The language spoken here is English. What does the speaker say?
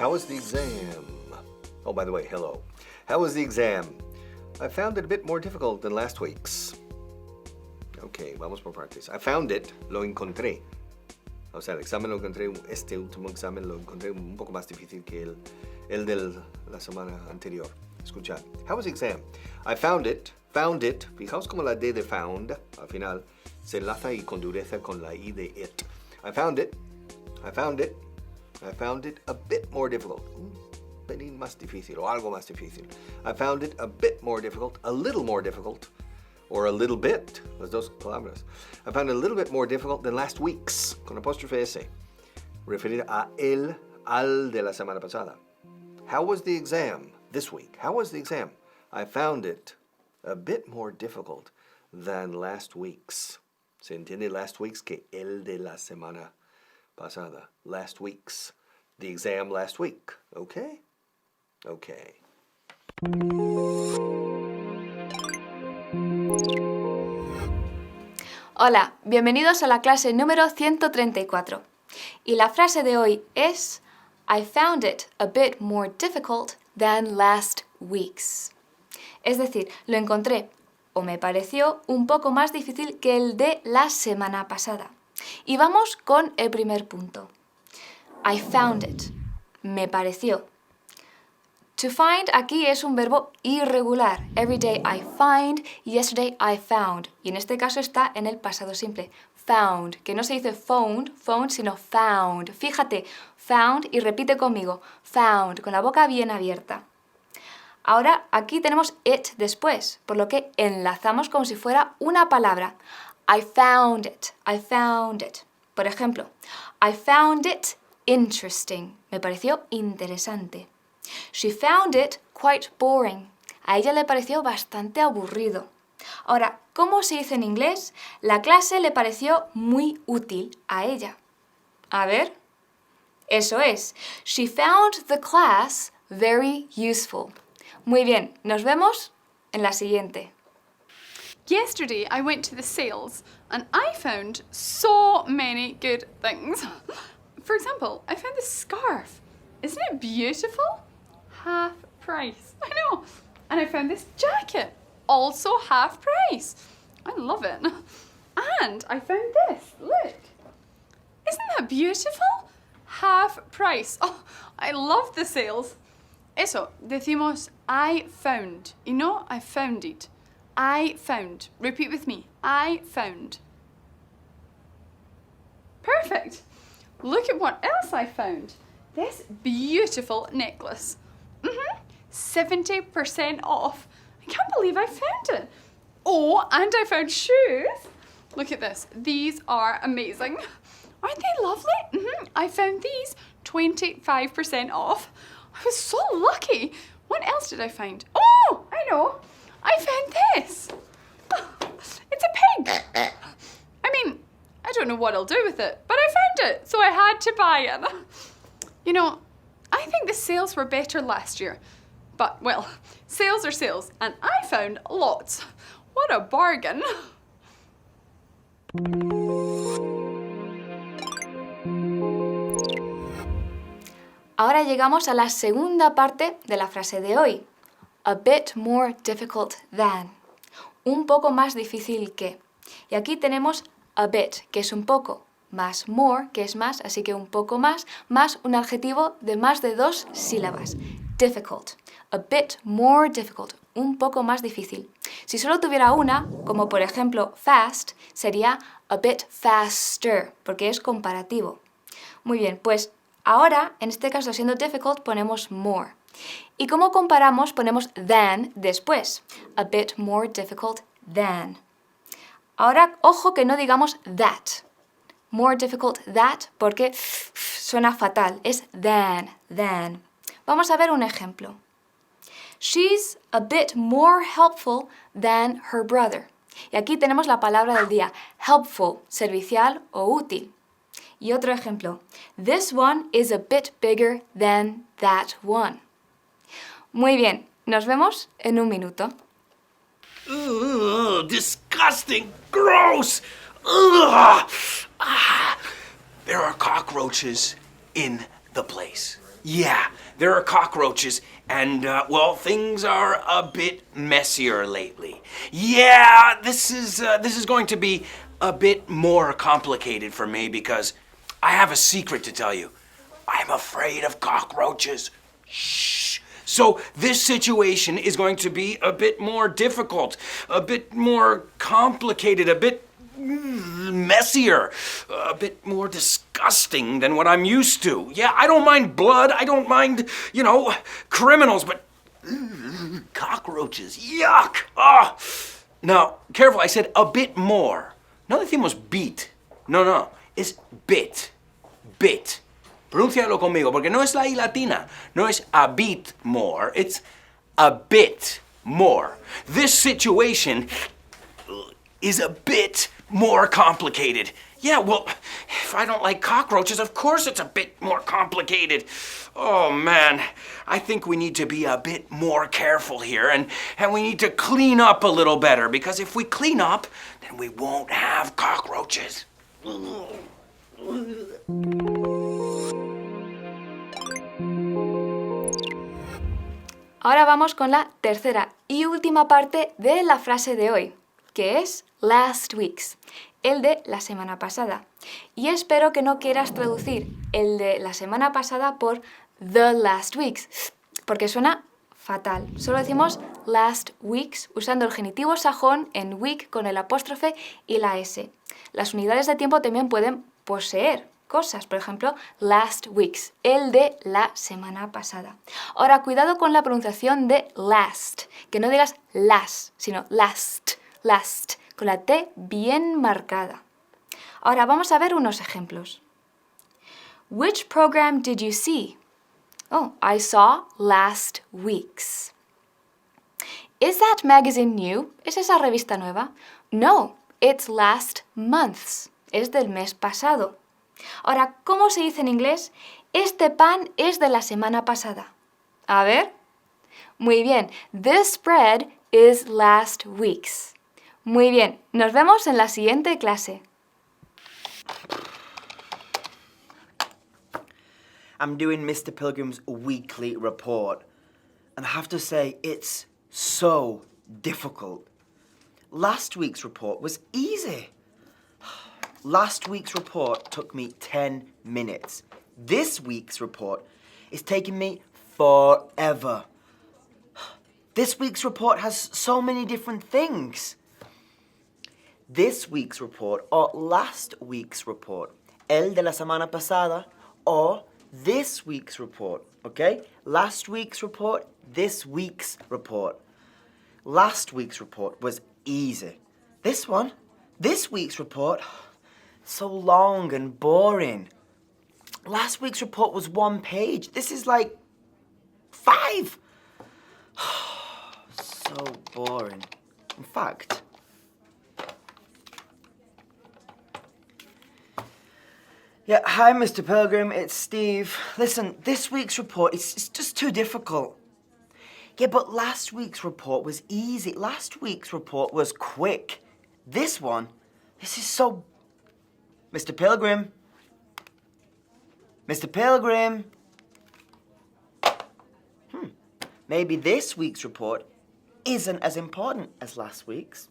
How was the exam? Oh, by the way, hello. How was the exam? I found it a bit more difficult than last week's. Ok, vamos por partes. I found it, lo encontré. O sea, el examen lo encontré, este último examen lo encontré un poco más difícil que el de la semana anterior. Escuchad. How was the exam? I found it. Fijaos como la D de found, al final, se enlaza y condurece con la I de it. I found it a bit more difficult. Un pelín más difícil, o algo más difícil. I found it a bit more difficult, a little more difficult, or a little bit, las dos palabras. I found it a little bit more difficult than last week's, con apóstrofe S, referida a al de la semana pasada. How was the exam this week? How was the exam? I found it a bit more difficult than last week's. ¿Se entiende last week's que el de la semana pasada? Last week's. The exam last week. Okay? Okay. Hola, bienvenidos a la clase número 134. Y la frase de hoy es I found it a bit more difficult than last week's. Es decir, lo encontré o me pareció un poco más difícil que el de la semana pasada. Y vamos con el primer punto. I found it. Me pareció. To find aquí es un verbo irregular. Every day I find, yesterday I found. Y en este caso está en el pasado simple. Found, que no se dice phoned, sino found. Fíjate, found y repite conmigo. Found, con la boca bien abierta. Ahora aquí tenemos it después, por lo que enlazamos como si fuera una palabra. I found it. Por ejemplo, I found it interesting. Me pareció interesante. She found it quite boring. A ella le pareció bastante aburrido. Ahora, ¿cómo se dice en inglés? La clase le pareció muy útil a ella. A ver. Eso es. She found the class very useful. Muy bien, nos vemos en la siguiente. Yesterday I went to the sales and I found so many good things. For example, I found this scarf. Isn't it beautiful? Half price. I know. And I found this jacket. Also half price. I love it. And I found this. Look. Isn't that beautiful? Half price. Oh, I love the sales. Eso, decimos I found. Y no, I found it. I found. Repeat with me. I found. Perfect. Look at what else I found. This beautiful necklace. 70% off. I can't believe I found it. Oh, and I found shoes. Look at this. These are amazing. Aren't they lovely? I found these 25% off. I was so lucky. What else did I find? Oh, I know. I found this. It's a pig. I mean, I don't know what I'll do with it, but I found it, so I had to buy it. You know, I think the sales were better last year. But, well, sales are sales, and I found lots. What a bargain. Ahora llegamos a la segunda parte de la frase de hoy. A bit more difficult than. Un poco más difícil que. Y aquí tenemos a bit, que es un poco, más more, que es más, así que un poco más un adjetivo de más de 2 sílabas. Difficult. A bit more difficult. Un poco más difícil. Si solo tuviera una, como por ejemplo fast, sería a bit faster, porque es comparativo. Muy bien, pues ahora, en este caso siendo difficult, ponemos more. Y como comparamos, ponemos than después. A bit more difficult than. Ahora, ojo que no digamos that. More difficult that, porque suena fatal. Es than. Vamos a ver un ejemplo. She's a bit more helpful than her brother. Y aquí tenemos la palabra del día. Helpful, servicial o útil. Y otro ejemplo. This one is a bit bigger than that one. Muy bien, nos vemos en un minuto. Ugh, disgusting! Gross! Ugh. There are cockroaches in the place. Yeah, there are cockroaches, and, well, things are a bit messier lately. Yeah, this is going to be a bit more complicated for me because I have a secret to tell you. I'm afraid of cockroaches. Shh. So this situation is going to be a bit more difficult, a bit more complicated, a bit messier, a bit more disgusting than what I'm used to. Yeah, I don't mind blood, I don't mind, criminals, but cockroaches, yuck! Ah! Now, careful, I said a bit more. No decimos beat. No, it's bit. Bit. Pronúncialo conmigo, porque no es la I latina. No es a bit more, it's a bit more. This situation is a bit more complicated. Yeah, well, if I don't like cockroaches, of course it's a bit more complicated. Oh man, I think we need to be a bit more careful here and we need to clean up a little better because if we clean up, then we won't have cockroaches. Ahora vamos con la tercera y última parte de la frase de hoy, que es last week's, el de la semana pasada. Y espero que no quieras traducir el de la semana pasada por the last week's, porque suena fatal. Solo decimos last week's usando el genitivo sajón en week con el apóstrofe y la S. Las unidades de tiempo también pueden poseer cosas, por ejemplo, last week's, el de la semana pasada. Ahora, cuidado con la pronunciación de last, que no digas las, sino last, con la T bien marcada. Ahora, vamos a ver unos ejemplos. Which program did you see? Oh, I saw last week's. Is that magazine new? ¿Es esa revista nueva? No, it's last month's. Es del mes pasado. Ahora, ¿cómo se dice en inglés? Este pan es de la semana pasada. A ver. Muy bien. This bread is last week's. Muy bien. Nos vemos en la siguiente clase. I'm doing Mr. Pilgrim's weekly report, and I have to say it's so difficult. Last week's report was easy. Last week's report took me 10 minutes. This week's report is taking me forever. This week's report has so many different things. This week's report or last week's report, el de la semana pasada, or this week's report, okay? Last week's report, this week's report. Last week's report was easy. This week's report, so long and boring. Last week's report was 1 page. This is like 5. So boring. In fact, yeah, hi, Mr. Pilgrim, it's Steve. Listen, this week's report, it's just too difficult. Yeah, but last week's report was easy. Last week's report was quick. This is so... Mr. Pilgrim? Mr. Pilgrim? Maybe this week's report isn't as important as last week's.